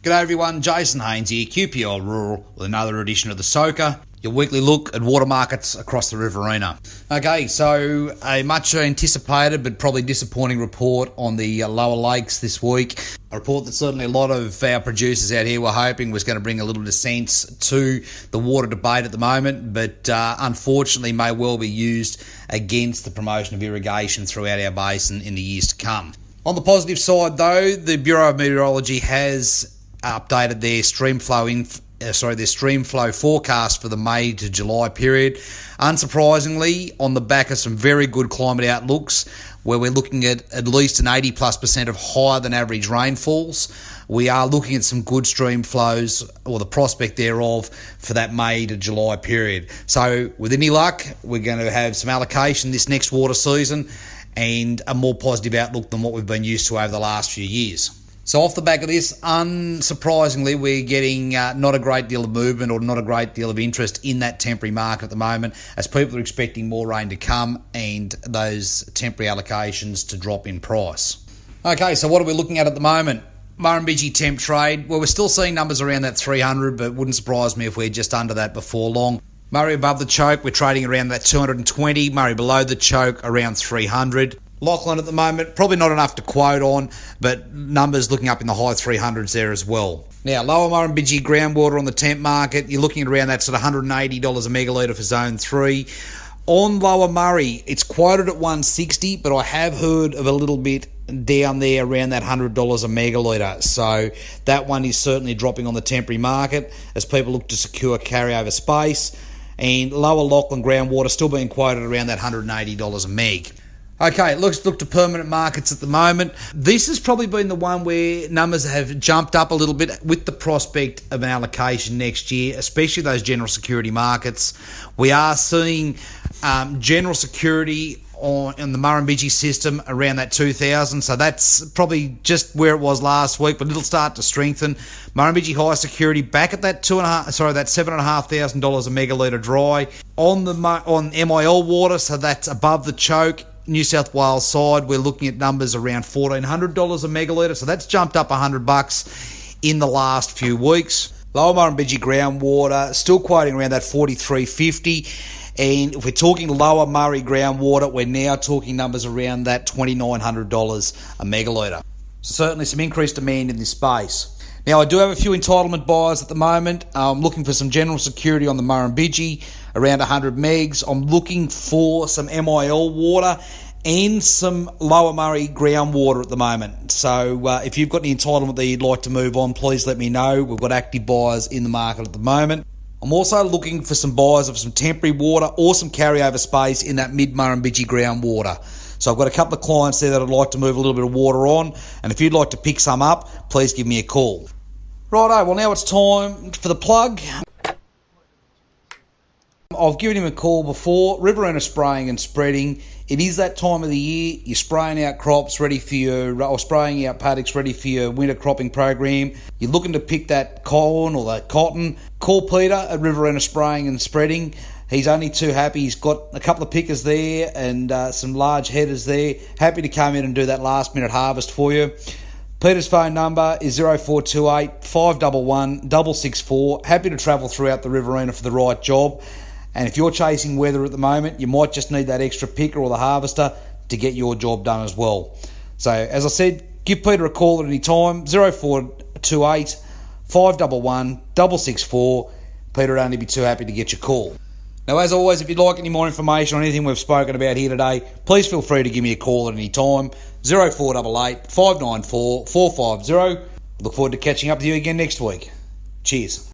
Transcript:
G'day everyone, Jason Haines here, QPL Rural, with another edition of The Soaker, your weekly look at water markets across the Riverina. Okay, so a much anticipated but probably disappointing report on the lower lakes this week. A report that certainly a lot of our producers out here were hoping was going to bring a little bit of sense to the water debate at the moment, but unfortunately may well be used against the promotion of irrigation throughout our basin in the years to come. On the positive side though, the Bureau of Meteorology has updated their stream flow forecast for the May to July period. Unsurprisingly, on the back of some very good climate outlooks, where we're looking at least an 80+% of higher than average rainfalls, we are looking at some good stream flows, or the prospect thereof, for that May to July period. So with any luck, we're going to have some allocation this next water season and a more positive outlook than what we've been used to over the last few years. So off the back of this, unsurprisingly, we're getting not a great deal of movement or not a great deal of interest in that temporary market at the moment, as people are expecting more rain to come and those temporary allocations to drop in price. Okay, so what are we looking at the moment? Murrumbidgee temp trade, well, we're still seeing numbers around that 300, but wouldn't surprise me if we're just under that before long. Murray above the choke, we're trading around that 220. Murray below the choke, around 300. Lachlan at the moment, probably not enough to quote on, but numbers looking up in the high 300s there as well. Now, lower Murrumbidgee groundwater on the temp market, you're looking at around that sort of $180 a megalitre for zone 3. On lower Murray, it's quoted at 160, but I have heard of a little bit down there around that $100 a megalitre. So that one is certainly dropping on the temporary market as people look to secure carryover space. And lower Lachlan groundwater still being quoted around that $180 a meg. Okay, let's look to permanent markets at the moment. This has probably been the one where numbers have jumped up a little bit with the prospect of an allocation next year, especially those general security markets. We are seeing general security on the Murrumbidgee system around that 2,000, so that's probably just where it was last week, but it'll start to strengthen. Murrumbidgee high security back at that $7,500 a megalitre dry on MIL water, so that's above the choke. New South Wales side, we're looking at numbers around $1,400 a megalitre, so that's jumped up $100 in the last few weeks. Lower Murrumbidgee groundwater still quoting around that $43.50. And if we're talking lower Murray groundwater, we're now talking numbers around that $2,900 a megalitre. So certainly some increased demand in this space. Now, I do have a few entitlement buyers at the moment. I'm looking for some general security on the Murrumbidgee, around 100 megs. I'm looking for some MIL water and some lower Murray groundwater at the moment. So if you've got any entitlement that you'd like to move on, please let me know. We've got active buyers in the market at the moment. I'm also looking for some buyers of some temporary water or some carryover space in that mid-Murrumbidgee groundwater. So I've got a couple of clients there that I'd like to move a little bit of water on, and if you'd like to pick some up, please give me a call. Righto, well now it's time for the plug. I've given him a call before. Riverina spraying and spreading. It is that time of the year. You're spraying out crops ready for or spraying out paddocks ready for your winter cropping program. You're looking to pick that corn or that cotton. Call Peter at Riverina Spraying and Spreading. He's only too happy. He's got a couple of pickers there and some large headers there. Happy to come in and do that last minute harvest for you. Peter's phone number is 0428 511 664. Happy to travel throughout the Riverina for the right job. And if you're chasing weather at the moment, you might just need that extra picker or the harvester to get your job done as well. So, as I said, give Peter a call at any time, 0428 511 664. Peter would only be too happy to get your call. Now, as always, if you'd like any more information on anything we've spoken about here today, please feel free to give me a call at any time, 0488 594 450. Look forward to catching up with you again next week. Cheers.